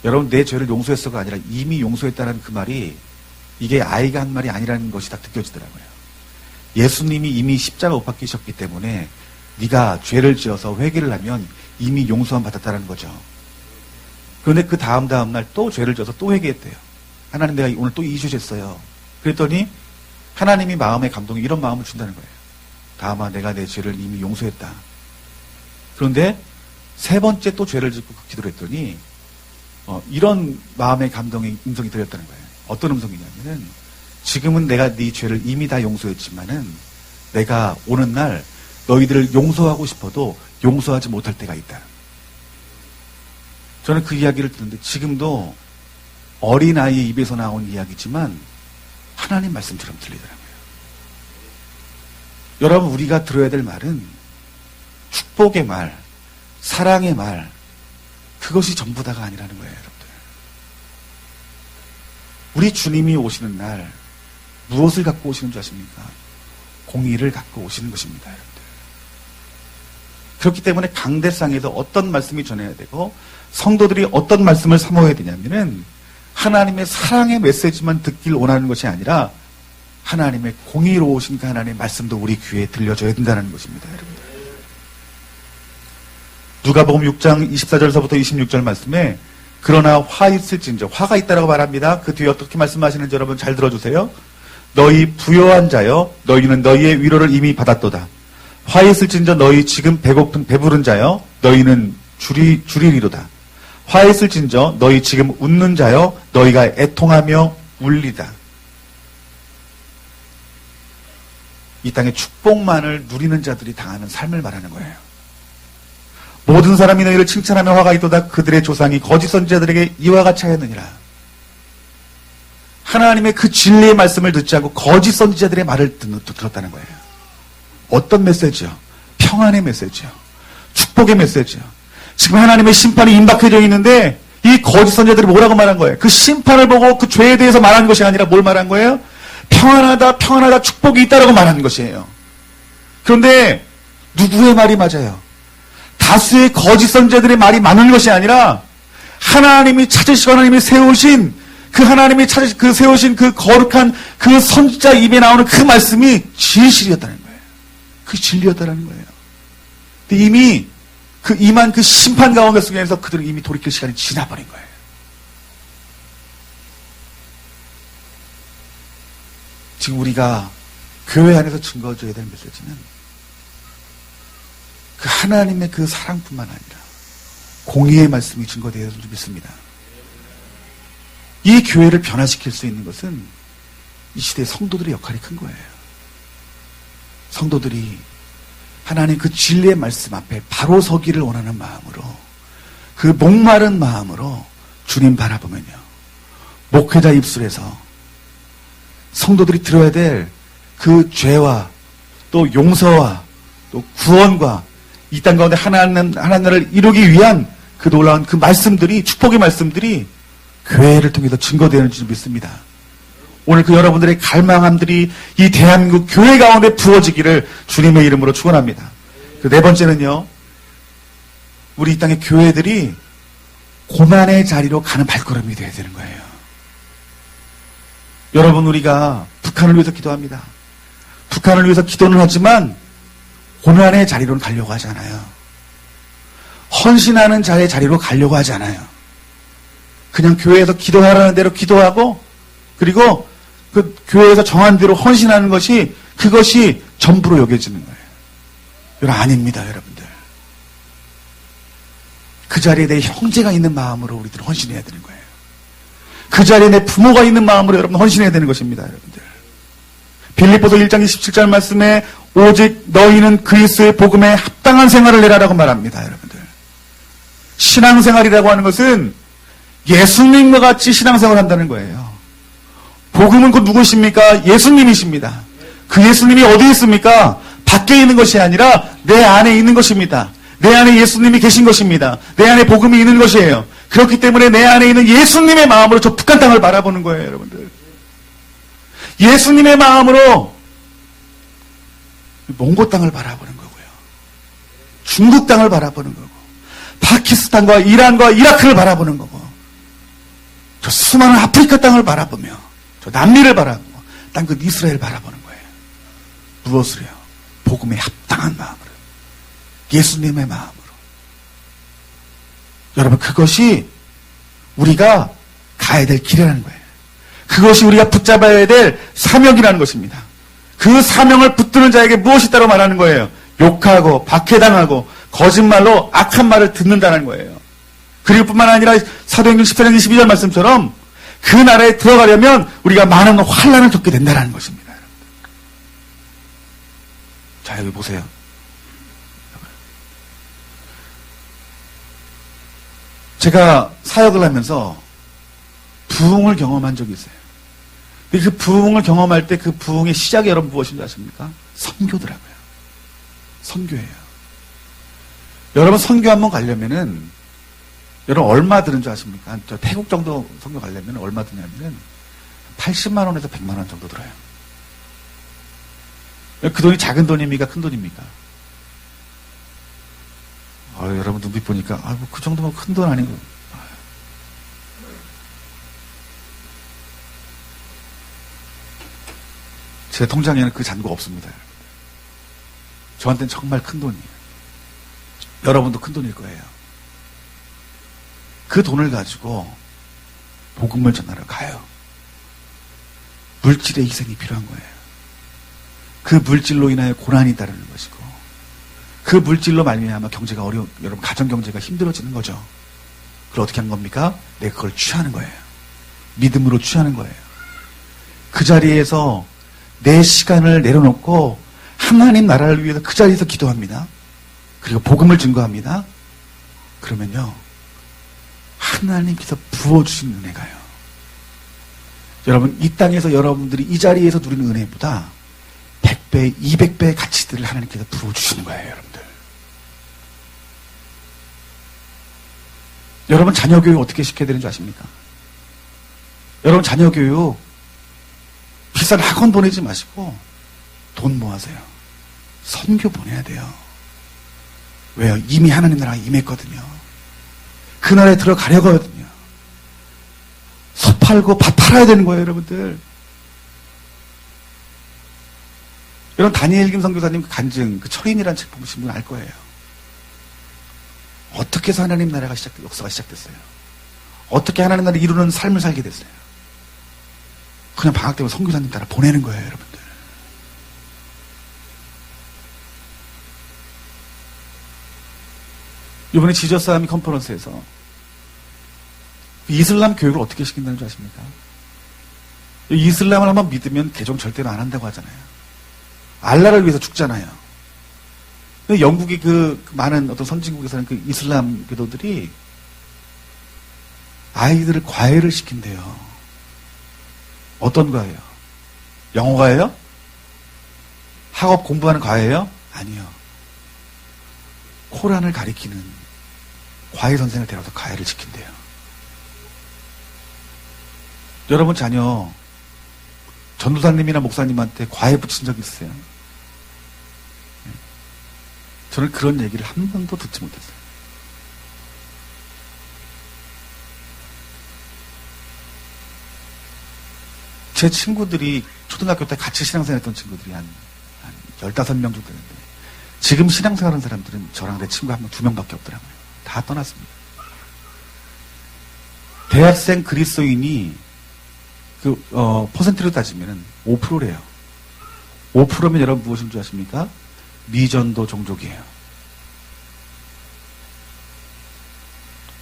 여러분, 내 죄를 용서했어가 아니라 이미 용서했다는 그 말이 이게 아이가 한 말이 아니라는 것이 딱 느껴지더라고요. 예수님이 이미 십자가 못 박히셨기 때문에 네가 죄를 지어서 회개를 하면 이미 용서함 받았다는 거죠. 그런데 그 다음 날 또 죄를 지어서 또 회개했대요. 하나님, 내가 오늘 또 이주했어요. 그랬더니 하나님이 마음의 감동이 이런 마음을 준다는 거예요. 다음아, 내가 내 죄를 이미 용서했다. 그런데 세 번째 또 죄를 짓고 기도를 했더니 이런 마음의 감동의 음성이 들렸다는 거예요. 어떤 음성이냐면은 지금은 내가 네 죄를 이미 다 용서했지만은 내가 오는 날 너희들을 용서하고 싶어도 용서하지 못할 때가 있다. 저는 그 이야기를 듣는데 지금도 어린아이의 입에서 나온 이야기지만 하나님 말씀처럼 들리더라고요. 여러분, 우리가 들어야 될 말은 축복의 말, 사랑의 말, 그것이 전부 다가 아니라는 거예요, 여러분들. 우리 주님이 오시는 날 무엇을 갖고 오시는 줄 아십니까? 공의를 갖고 오시는 것입니다, 여러분들. 그렇기 때문에 강대상에서 어떤 말씀이 전해야 되고 성도들이 어떤 말씀을 사모해야 되냐면은 하나님의 사랑의 메시지만 듣길 원하는 것이 아니라 하나님의 공의로우신 그 하나님의 말씀도 우리 귀에 들려줘야 된다는 것입니다, 여러분들. 누가복음 6장 24절서부터 26절 말씀에 그러나 화 있을진저, 화가 있다라고 말합니다. 그 뒤에 어떻게 말씀하시는지 여러분 잘 들어주세요. 너희 부요한 자여, 너희는 너희의 위로를 이미 받았도다. 화 있을진저 너희 지금 배부른 자여, 너희는 줄이리로다. 화 있을진저 너희 지금 웃는 자여, 너희가 애통하며 울리다. 이 땅의 축복만을 누리는 자들이 당하는 삶을 말하는 거예요. 모든 사람이 너희를 칭찬하며 화가 있도다. 그들의 조상이 거짓 선지자들에게 이와 같이 하였느니라. 하나님의 그 진리의 말씀을 듣지 않고 거짓 선지자들의 말을 들었다는 거예요. 어떤 메시지요? 평안의 메시지요. 축복의 메시지요. 지금 하나님의 심판이 임박해져 있는데 이 거짓 선지자들이 뭐라고 말한 거예요? 그 심판을 보고 그 죄에 대해서 말한 것이 아니라 뭘 말한 거예요? 평안하다, 평안하다, 축복이 있다라고 말하는 것이에요. 그런데 누구의 말이 맞아요? 다수의 거짓 선지자들의 말이 맞는 것이 아니라 하나님이 찾으시고 하나님이 세우신 그 거룩한 그 선지자 입에 나오는 그 말씀이 진실이었다는 거예요. 그 진리였다는 거예요. 근데 이미 그 임한 그 심판 가운데 속에서 그들은 이미 돌이킬 시간이 지나버린 거예요. 지금 우리가 교회 안에서 증거줘야 될 메시지는 그 하나님의 그 사랑뿐만 아니라 공의의 말씀이 증거되어야 줄 믿습니다. 이 교회를 변화시킬 수 있는 것은 이 시대의 성도들의 역할이 큰 거예요. 성도들이 하나님 그 진리의 말씀 앞에 바로 서기를 원하는 마음으로, 그 목마른 마음으로 주님 바라보면요, 목회자 입술에서 성도들이 들어야 될 그 죄와 또 용서와 또 구원과 이 땅 가운데 하나님 나라를 이루기 위한 그 놀라운 그 말씀들이, 축복의 말씀들이 교회를 통해서 증거되는 줄 믿습니다. 오늘 그 여러분들의 갈망함들이 이 대한민국 교회 가운데 부어지기를 주님의 이름으로 축원합니다. 그 네 번째는요, 우리 이 땅의 교회들이 고난의 자리로 가는 발걸음이 되어야 되는 거예요. 여러분, 우리가 북한을 위해서 기도합니다. 북한을 위해서 기도는 하지만 고난의 자리로는 가려고 하지 않아요. 헌신하는 자의 자리로 가려고 하지 않아요. 그냥 교회에서 기도하라는 대로 기도하고, 그리고 그 교회에서 정한 대로 헌신하는 것이, 그것이 전부로 여겨지는 거예요. 여러분, 아닙니다, 여러분들. 그 자리에 내 형제가 있는 마음으로 우리들은 헌신해야 되는 거예요. 그 자리에 내 부모가 있는 마음으로 여러분 헌신해야 되는 것입니다, 여러분들. 빌립보서 1장 27절 말씀에 오직 너희는 그리스도의 복음에 합당한 생활을 해라라고 말합니다, 여러분들. 신앙생활이라고 하는 것은 예수님과 같이 신앙생활을 한다는 거예요. 복음은 곧 누구십니까? 예수님이십니다. 그 예수님이 어디에 있습니까? 밖에 있는 것이 아니라 내 안에 있는 것입니다. 내 안에 예수님이 계신 것입니다. 내 안에 복음이 있는 것이에요. 그렇기 때문에 내 안에 있는 예수님의 마음으로 저 북한 땅을 바라보는 거예요, 여러분들. 예수님의 마음으로 몽고 땅을 바라보는 거고요. 중국 땅을 바라보는 거고, 파키스탄과 이란과 이라크를 바라보는 거고, 저 수많은 아프리카 땅을 바라보며, 저 남미를 바라보고, 땅끝 이스라엘 바라보는 거예요. 무엇을요? 복음에 합당한 마음으로. 예수님의 마음으로. 여러분, 그것이 우리가 가야 될 길이라는 거예요. 그것이 우리가 붙잡아야 될 사명이라는 것입니다. 그 사명을 붙드는 자에게 무엇이 있다고 말하는 거예요? 욕하고 박해당하고 거짓말로 악한 말을 듣는다는 거예요. 그리고 뿐만 아니라 사도행전 14장 22절 말씀처럼 그 나라에 들어가려면 우리가 많은 환난을 겪게 된다는 것입니다. 자, 여기 보세요. 제가 사역을 하면서 부흥을 경험한 적이 있어요. 그 부흥을 경험할 때 그 부흥의 시작이 여러분 무엇인지 아십니까? 선교더라고요. 선교예요. 여러분, 선교 한번 가려면은 여러분 얼마 드는 줄 아십니까? 저 태국 정도 선교 가려면 얼마 드냐면은 80만 원에서 100만 원 정도 들어요. 그 돈이 작은 돈입니까? 큰 돈입니까? 여러분 눈빛 보니까 그 정도면 큰 돈 아니고. 제 통장에는 그 잔고가 없습니다. 저한테는 정말 큰 돈이에요. 여러분도 큰 돈일 거예요. 그 돈을 가지고 복음을 전하러 가요. 물질의 희생이 필요한 거예요. 그 물질로 인하여 고난이 따르는 것이고, 그 물질로 말미암아 경제가 여러분 가정 경제가 힘들어지는 거죠. 그걸 어떻게 한 겁니까? 내가 그걸 취하는 거예요. 믿음으로 취하는 거예요. 그 자리에서 내 시간을 내려놓고 하나님 나라를 위해서 그 자리에서 기도합니다. 그리고 복음을 증거합니다. 그러면요, 하나님께서 부어주신 은혜가요, 여러분 이 땅에서 여러분들이 이 자리에서 누리는 은혜보다 100배, 200배의 가치들을 하나님께서 부어주시는 거예요, 여러분들. 여러분 자녀 교육 어떻게 시켜야 되는 줄 아십니까? 여러분 자녀 교육 비싼 학원 보내지 마시고 돈 모아세요. 선교 보내야 돼요. 왜요? 이미 하나님 나라가 임했거든요. 그 나라에 들어가려거든요. 소 팔고 밥 팔아야 되는 거예요, 여러분들. 여러분 다니엘 김 선교사님 그 간증, 그 철인이라는 책 보신 분 알 거예요. 어떻게 해서 하나님 나라가 역사가 시작됐어요? 어떻게 하나님 나라를 이루는 삶을 살게 됐어요? 그냥 방학 때문에 선교사님 따라 보내는 거예요, 여러분들. 이번에 지저스 아미 컨퍼런스에서 이슬람 교육을 어떻게 시킨다는 줄 아십니까? 이슬람을 한번 믿으면 개종 절대로 안 한다고 하잖아요. 알라를 위해서 죽잖아요. 영국의 그 많은 어떤 선진국에서는 그 이슬람 교도들이 아이들을 과외를 시킨대요. 어떤 과외요? 영어 과외요? 학업 공부하는 과외요? 아니요. 코란을 가리키는 과외 선생을 데려서 과외를 시킨대요. 여러분 자녀 전도사님이나 목사님한테 과외 붙인 적 있으세요? 저는 그런 얘기를 한 번도 듣지 못했어요. 제 친구들이 초등학교 때 같이 신앙생활 했던 친구들이 한 15명 정도 되는데, 지금 신앙생활 하는 사람들은 저랑 내 친구 한 명, 2명밖에 없더라고요. 다 떠났습니다. 대학생 그리스도인이 퍼센트로 따지면 5%래요. 5%면 여러분 무엇인 줄 아십니까? 미전도 종족이에요.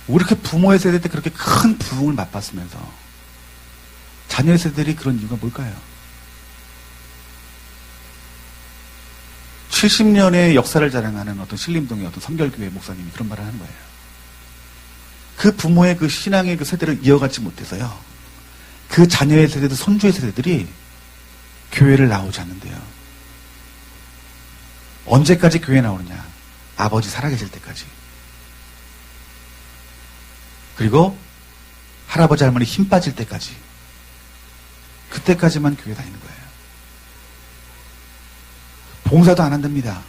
왜 이렇게 부모의 세대 때 그렇게 큰 부흥을 맛봤으면서 자녀의 세대들이 그런 이유가 뭘까요? 70년의 역사를 자랑하는 어떤 신림동의 어떤 성결교회 목사님이 그런 말을 하는 거예요. 그 부모의 그 신앙의 그 세대를 이어가지 못해서요, 그 자녀의 세대들, 손주의 세대들이 교회를 나오지 않는데요. 언제까지 교회 나오느냐? 아버지 살아계실 때까지. 그리고 할아버지 할머니 힘 빠질 때까지. 그때까지만 교회 다니는 거예요. 봉사도 안 한답니다.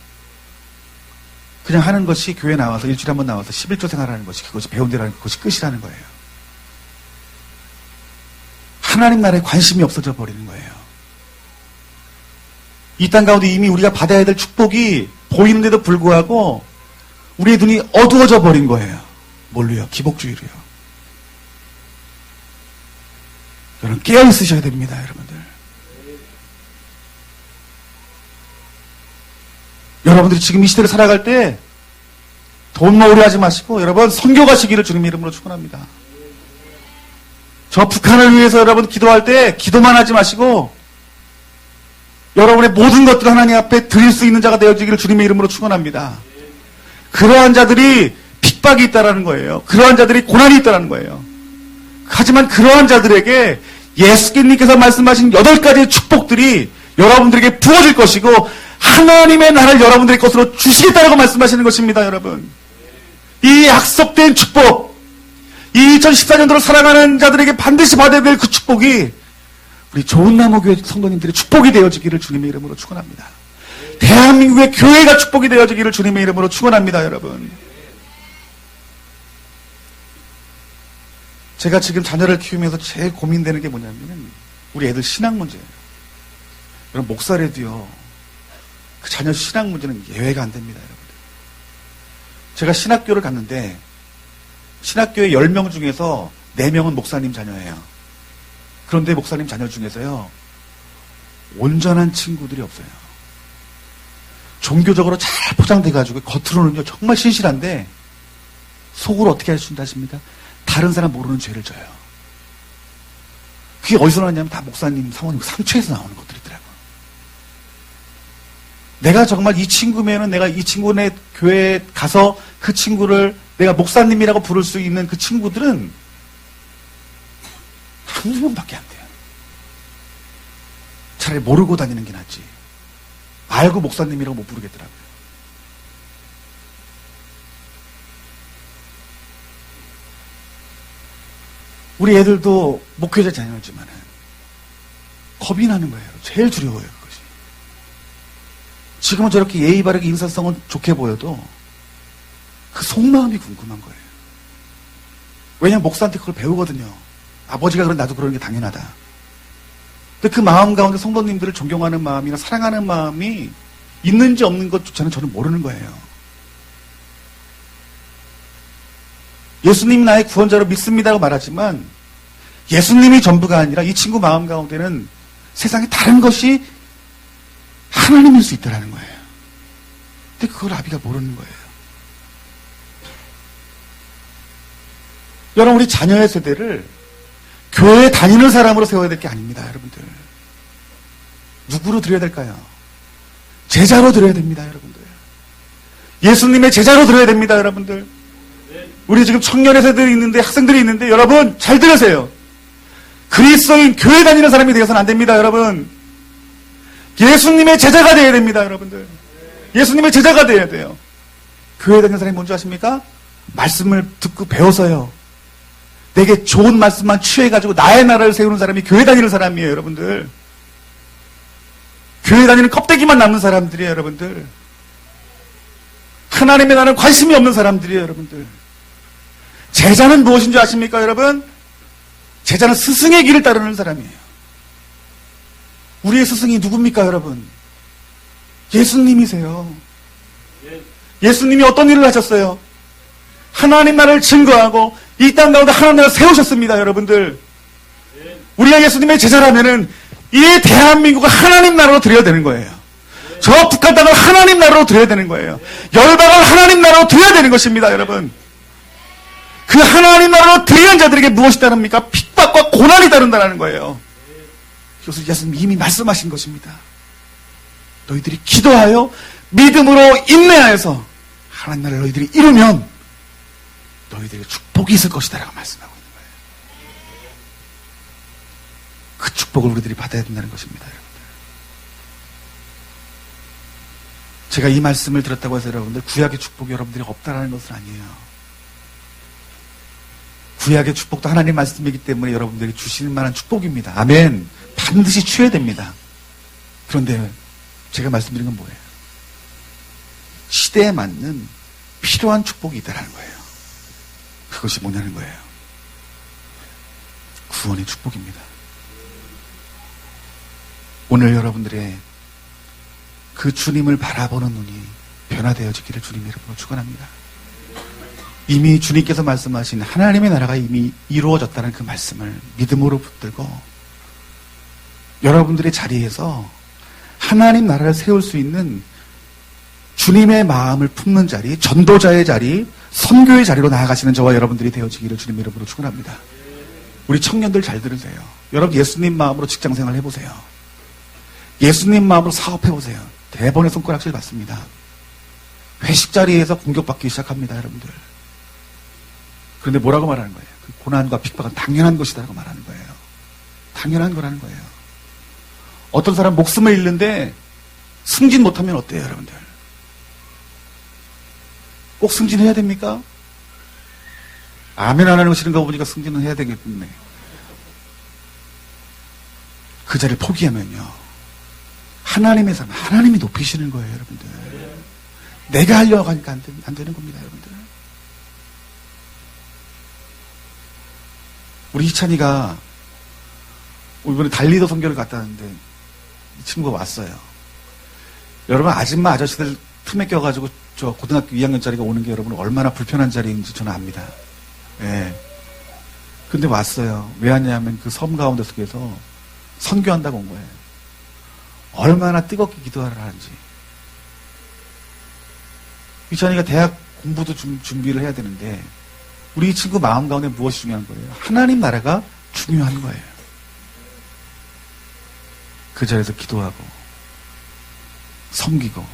그냥 하는 것이 교회 나와서 일주일에 한 번 나와서 11조 생활하는 것이, 그것이 배운 대로 하는 것이 끝이라는 거예요. 하나님 나라에 관심이 없어져 버리는 거예요. 이 땅 가운데 이미 우리가 받아야 될 축복이 보이는데도 불구하고 우리의 눈이 어두워져 버린 거예요. 뭘로요? 기복주의로요. 여러분 깨어 있으셔야 됩니다, 여러분들. 여러분들이 지금 이 시대를 살아갈 때 돈 모으려 하지 마시고 여러분 선교 가시기를 주님의 이름으로 축원합니다. 저 북한을 위해서 여러분 기도할 때 기도만 하지 마시고 여러분의 모든 것들을 하나님 앞에 드릴 수 있는 자가 되어지기를 주님의 이름으로 축원합니다. 그러한 자들이 핍박이 있다라는 거예요. 그러한 자들이 고난이 있다라는 거예요. 하지만 그러한 자들에게 예수님께서 말씀하신 8가지의 축복들이 여러분들에게 부어질 것이고 하나님의 나라를 여러분들의 것으로 주시겠다라고 말씀하시는 것입니다, 여러분. 이 약속된 축복, 이 2014년도를 살아가는 자들에게 반드시 받아야 될 그 축복이 우리 좋은 나무 교회 성도님들의 축복이 되어지기를 주님의 이름으로 축원합니다. 대한민국의 교회가 축복이 되어지기를 주님의 이름으로 축원합니다, 여러분. 제가 지금 자녀를 키우면서 제일 고민되는 게 뭐냐면 우리 애들 신앙 문제예요. 여러분 목사라도요, 그 자녀 신앙 문제는 예외가 안 됩니다, 여러분. 제가 신학교를 갔는데 신학교에 10명 중에서 4명은 목사님 자녀예요. 그런데 목사님 자녀 중에서요, 온전한 친구들이 없어요. 종교적으로 잘 포장돼가지고 겉으로는요 정말 신실한데 속으로 어떻게 할 수 있다 하십니까? 다른 사람 모르는 죄를 져요. 그게 어디서 나왔냐면 다 목사님, 사모님 상처에서 나오는 것들이더라고요. 내가 정말 이 친구면은 내가 이 친구네 교회에 가서 그 친구를 내가 목사님이라고 부를 수 있는 그 친구들은 한두 명밖에 안 돼요. 차라리 모르고 다니는 게 낫지. 알고 목사님이라고 못 부르겠더라고요. 우리 애들도 목회자 자녀지만은 겁이 나는 거예요. 제일 두려워요, 그것이. 지금은 저렇게 예의 바르게 인사성은 좋게 보여도 그 속마음이 궁금한 거예요. 왜냐면 목사한테 그걸 배우거든요. 아버지가 그런 나도 그러는 게 당연하다. 근데 그 마음 가운데 성도님들을 존경하는 마음이나 사랑하는 마음이 있는지 없는 것조차는 저는 모르는 거예요. 예수님이 나의 구원자로 믿습니다라고 말하지만 예수님이 전부가 아니라 이 친구 마음 가운데는 세상에 다른 것이 하나님일 수 있다는 거예요. 근데 그걸 아비가 모르는 거예요. 여러분, 우리 자녀의 세대를 교회에 다니는 사람으로 세워야 될 게 아닙니다, 여러분들. 누구로 드려야 될까요? 제자로 드려야 됩니다, 여러분들. 예수님의 제자로 드려야 됩니다, 여러분들. 우리 지금 청년의 세대들이 있는데, 학생들이 있는데, 여러분 잘 들으세요. 그리스도인 교회 다니는 사람이 되어서는 안 됩니다, 여러분. 예수님의 제자가 되어야 됩니다, 여러분들. 예수님의 제자가 되어야 돼요. 교회 다니는 사람이 뭔지 아십니까? 말씀을 듣고 배워서요, 내게 좋은 말씀만 취해가지고 나의 나라를 세우는 사람이 교회 다니는 사람이에요, 여러분들. 교회 다니는 껍데기만 남는 사람들이에요, 여러분들. 하나님의 나라는 관심이 없는 사람들이에요, 여러분들. 제자는 무엇인 줄 아십니까, 여러분? 제자는 스승의 길을 따르는 사람이에요. 우리의 스승이 누굽니까, 여러분? 예수님이세요. 예수님이 어떤 일을 하셨어요? 하나님 나라를 증거하고 이 땅 가운데 하나님 나라를 세우셨습니다, 여러분들. 우리가 예수님의 제자라면은 이 대한민국을 하나님 나라로 드려야 되는 거예요. 저 북한 땅을 하나님 나라로 드려야 되는 거예요. 열방을 하나님 나라로 드려야 되는 것입니다, 여러분. 그 하나님 나라로 드리는 자들에게 무엇이 따릅니까? 핍박과 고난이 따른다는 거예요. 그것을 예수님이 이미 말씀하신 것입니다. 너희들이 기도하여 믿음으로 인내하여서 하나님 나라를 너희들이 이루면 너희들에게 축복이 있을 것이다 라고 말씀하고 있는 거예요. 그 축복을 우리들이 받아야 된다는 것입니다, 여러분들. 제가 이 말씀을 들었다고 해서 여러분들 구약의 축복이 여러분들이 없다라는 것은 아니에요. 구약의 축복도 하나님 말씀이기 때문에 여러분들이 주실 만한 축복입니다. 아멘. 반드시 취해야 됩니다. 그런데 제가 말씀드린 건 뭐예요? 시대에 맞는 필요한 축복이 있다는 거예요. 그것이 뭐냐는 거예요. 구원의 축복입니다. 오늘 여러분들의 그 주님을 바라보는 눈이 변화되어지기를 주님의 이름으로 축원합니다. 이미 주님께서 말씀하신 하나님의 나라가 이미 이루어졌다는 그 말씀을 믿음으로 붙들고 여러분들의 자리에서 하나님 나라를 세울 수 있는 주님의 마음을 품는 자리, 전도자의 자리, 선교의 자리로 나아가시는 저와 여러분들이 되어지기를 주님의 이름으로 축원합니다. 우리 청년들 잘 들으세요. 여러분 예수님 마음으로 직장생활 해보세요. 예수님 마음으로 사업해보세요. 대번에 손가락질 받습니다. 회식 자리에서 공격받기 시작합니다, 여러분들. 그런데 뭐라고 말하는 거예요? 그 고난과 핍박은 당연한 것이다라고 말하는 거예요. 당연한 거라는 거예요. 어떤 사람 목숨을 잃는데 승진 못하면 어때요, 여러분들? 꼭 승진해야 됩니까? 아멘 안 하는 거 싫은가 보니까 승진은 해야 되겠네. 그 자리를 포기하면요. 하나님의 삶, 하나님이 높이시는 거예요, 여러분들. 내가 하려고 하니까 안 되는 겁니다, 여러분들. 우리 희찬이가 이번에 달리도 선교를 갔다 왔는데 이 친구가 왔어요. 여러분 아줌마 아저씨들 틈에 껴가지고 저 고등학교 2학년짜리가 오는 게 여러분 얼마나 불편한 자리인지 저는 압니다. 예. 근데 왔어요. 왜 왔냐면 그 섬 가운데 속에서 선교한다고 온 거예요. 얼마나 뜨겁게 기도하라 하는지. 희찬이가 대학 공부도 준비를 해야 되는데 우리 친구 마음 가운데 무엇이 중요한 거예요? 하나님 나라가 중요한 거예요. 그 자리에서 기도하고 섬기고.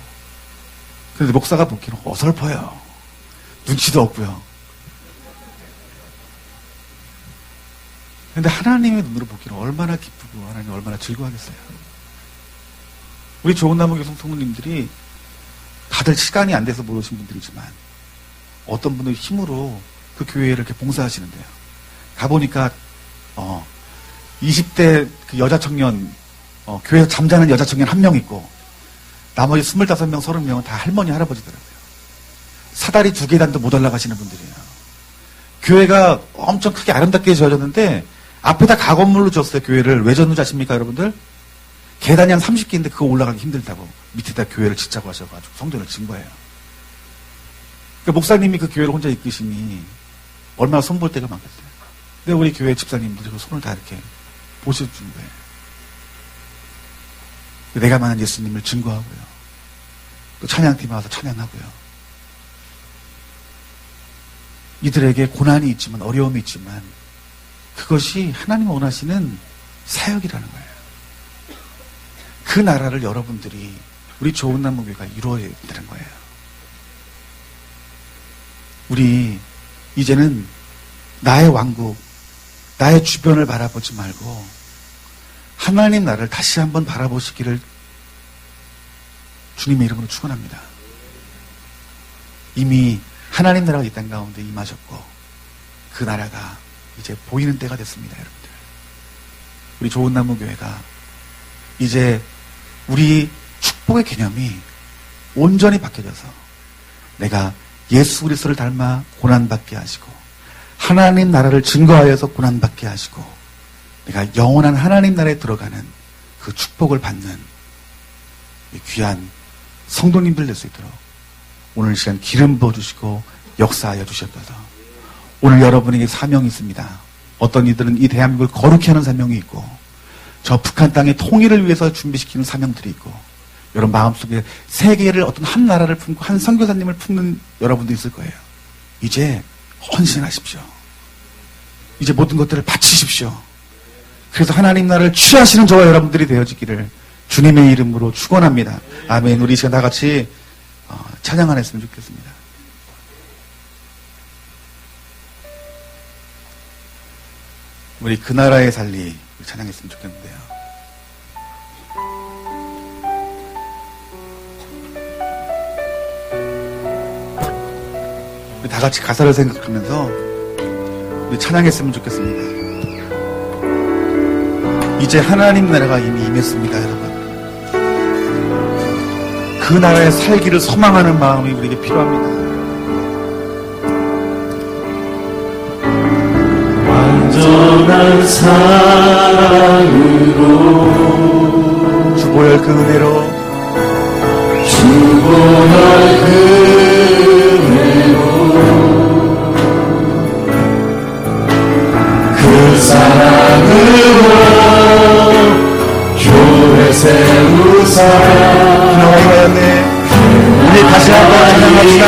그런데 목사가 보기에는 어설퍼요. 눈치도 없고요. 그런데 하나님의 눈으로 보기에는 얼마나 기쁘고 하나님 얼마나 즐거워하겠어요. 우리 좋은 나무 교성 성도님들이 다들 시간이 안 돼서 못 오신 분들이지만 어떤 분들 힘으로 그 교회를 이렇게 봉사하시는데요. 가보니까 20대 그 여자 청년 교회에서 잠자는 여자 청년 1명 있고 나머지 25명, 30명은 다 할머니, 할아버지더라고요. 사다리 2계단도 못 올라가시는 분들이에요. 교회가 엄청 크게 아름답게 지어졌는데 앞에다 가건물로 지었어요. 교회를. 왜 졌는지 아십니까, 여러분들? 계단이 한 30개인데 그거 올라가기 힘들다고 밑에다 교회를 짓자고 하셔가지고 성전을 진 거예요. 그러니까 목사님이 그 교회를 혼자 이끄시니 얼마나 손볼 데가 많겠어요. 근데 우리 교회 집사님들이 손을 다 이렇게 보셔주는 거예요. 내가 만난 예수님을 증거하고요. 또 찬양팀에 와서 찬양하고요. 이들에게 고난이 있지만 어려움이 있지만 그것이 하나님 원하시는 사역이라는 거예요. 그 나라를 여러분들이 우리 좋은 나무 교회가 이루어야 되는 거예요. 우리 이제는 나의 왕국, 나의 주변을 바라보지 말고 하나님 나라를 다시 한번 바라보시기를 주님의 이름으로 축원합니다. 이미 하나님 나라가 이 땅 가운데 임하셨고 그 나라가 이제 보이는 때가 됐습니다, 여러분들. 우리 좋은 나무 교회가 이제 우리 축복의 개념이 온전히 바뀌어져서 내가 예수 그리스도를 닮아 고난받게 하시고 하나님 나라를 증거하여서 고난받게 하시고 내가 영원한 하나님 나라에 들어가는 그 축복을 받는 이 귀한 성도님들 될 수 있도록 오늘 이 시간 기름 부어주시고 역사하여 주시옵소서. 오늘 여러분에게 사명이 있습니다. 어떤 이들은 이 대한민국을 거룩히 하는 사명이 있고 저 북한 땅의 통일을 위해서 준비시키는 사명들이 있고 여러분 마음속에 세계를 어떤 한 나라를 품고 한 선교사님을 품는 여러분도 있을 거예요. 이제 헌신하십시오. 이제 모든 것들을 바치십시오. 그래서 하나님 나라를 취하시는 저와 여러분들이 되어지기를 주님의 이름으로 축원합니다. 아멘. 우리 이 시간 다 같이 찬양 안 했으면 좋겠습니다. 우리 그 나라의 살리 찬양했으면 좋겠는데요. 우리 다 같이 가사를 생각하면서 우리 찬양했으면 좋겠습니다. 이제 하나님 나라가 이미 임했습니다, 여러분. 그 나라에 살기를 소망하는 마음이 우리에게 필요합니다. 완전한 사랑으로 주보혈 그 은혜로 주보혈 그 은혜로 그 사랑으로 교회 세우사 기나와이마였네. 우리 다시 한번 찬양합시다.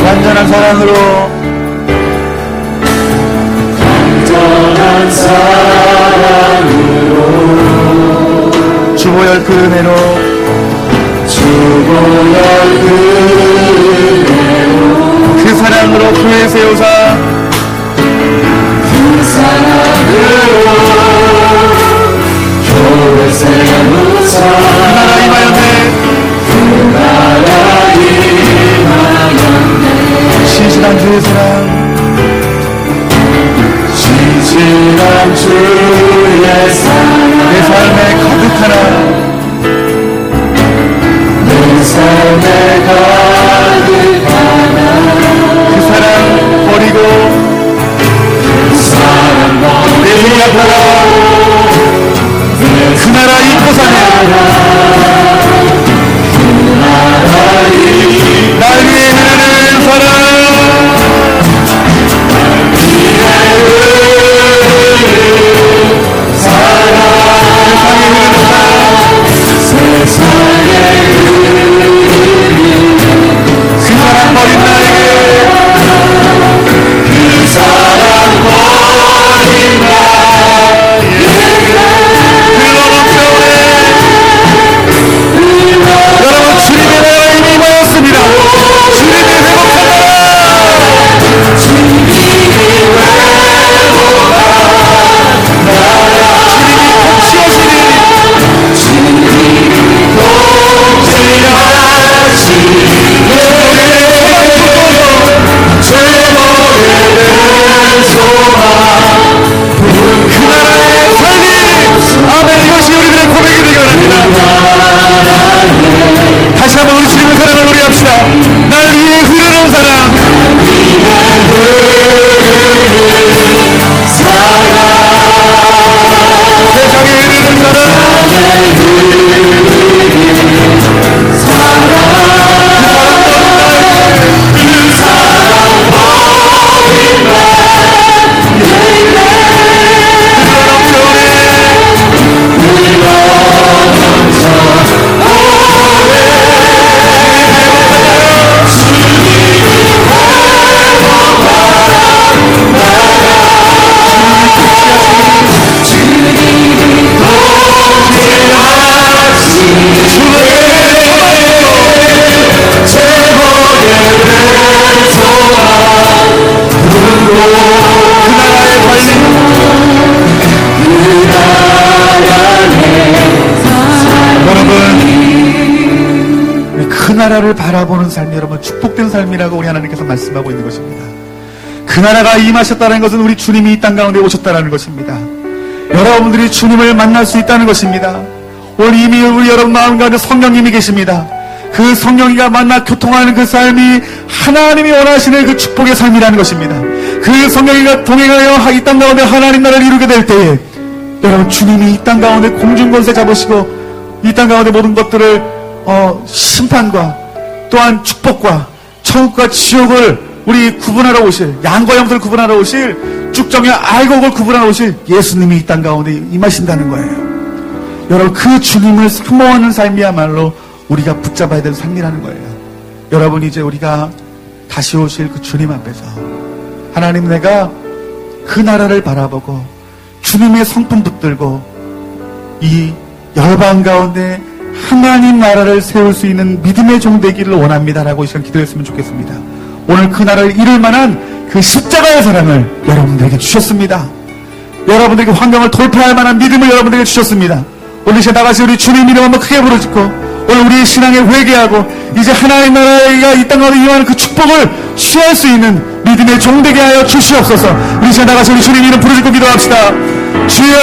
완전한 사랑으로 완전한 사랑으로 주보혈 그 은혜로 주보혈 그 은혜로 그 사랑으로 교회 세우사 그 사랑으로 교회 세우사 그 나라 임하였네. 그 나라 임하였네 신실한 주의 사랑 신실한 주의 사랑 내 삶에 가득하나 내 삶에 가득하나 그 사랑 버리고 그 사랑 내 생각하라 그 나라 이포산에 날 위해 흐르는 사랑 세상에 그 사랑 버린 나에게 그 사랑 버린 나에게 흘러넘쳐오네. 여러분 주님의 나라가 이미 임하였습니다. 주님의 회복하라. 주님이 통치하시니 그 나라의 살기. 아멘. 이것이 우리들의 고백이 되기 원합니다. 다시 한번 우리 주님의 사랑을 노래합시다. 날 위해 흐르는 사랑 세상에 흐르는 사랑 그 나라를 바라보는 삶이 여러분 축복된 삶이라고 우리 하나님께서 말씀하고 있는 것입니다. 그 나라가 임하셨다는 것은 우리 주님이 이 땅 가운데 오셨다는 것입니다. 여러분들이 주님을 만날 수 있다는 것입니다. 오늘 이미 우리 여러분 마음 가운데 성령님이 계십니다. 그 성령이가 만나 교통하는 그 삶이 하나님이 원하시는 그 축복의 삶이라는 것입니다. 그 성령이가 동행하여 이 땅 가운데 하나님 나라를 이루게 될 때에 여러분, 주님이 이 땅 가운데 공중권세 잡으시고 이 땅 가운데 모든 것들을 심판과 또한 축복과 천국과 지옥을 우리 구분하러 오실, 양과 염소를 구분하러 오실, 쭉정의 알곡을 구분하러 오실 예수님이 이 땅 가운데 임하신다는 거예요. 여러분, 그 주님을 사모하는 삶이야말로 우리가 붙잡아야 되는 삶이라는 거예요. 여러분, 이제 우리가 다시 오실 그 주님 앞에서 하나님, 내가 그 나라를 바라보고 주님의 성품 붙들고 이 열방 가운데 하나님 나라를 세울 수 있는 믿음의 종 되기를 원합니다라고 이 시간 기도했으면 좋겠습니다. 오늘 그 나라를 이룰 만한 그 십자가의 사랑을 여러분들에게 주셨습니다. 여러분들에게 환경을 돌파할 만한 믿음을 여러분들에게 주셨습니다. 오늘 이 시간 나가서 우리 주님 이름 한번 크게 부르짖고 오늘 우리의 신앙에 회개하고 이제 하나님 나라가 이 땅 가운데 임하는 그 축복을 취할 수 있는 믿음의 종 되게 하여 주시옵소서. 우리 시간 나가서 우리 주님 이름 부르짖고 기도합시다. 주여